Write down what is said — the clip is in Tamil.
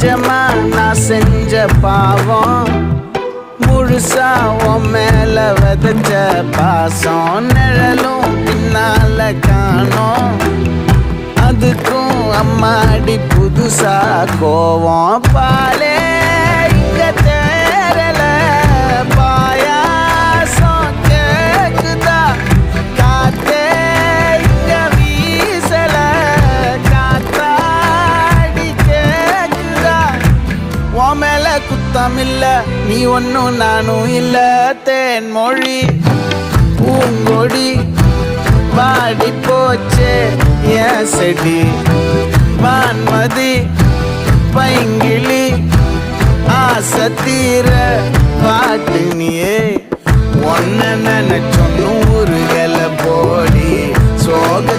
கொஞ்சமா நான் செஞ்ச பாவம் முழுசா உன் மேல விதைச்ச பாசம் நிழலும் பின்னால காணோம் அதுக்கும் அம்மாடி புதுசா கோவம் பாலே இங்க தேரல பாயாசம் கேக்குதா காத்தே இங்க வீசல காத்தாடி கேக்குதா உன் மேல குத்தம் இல்ல நீ ஒன்னும் நானும் இல்ல தேன் மொழி பூங்கொடி பாடி போச்சே என் செடி வான்மதி பைங்கிளி ஆசை தீர பாட்டு நீயே ஒன்ன நினைச்சொன்னு ஊருகளை போடி சோக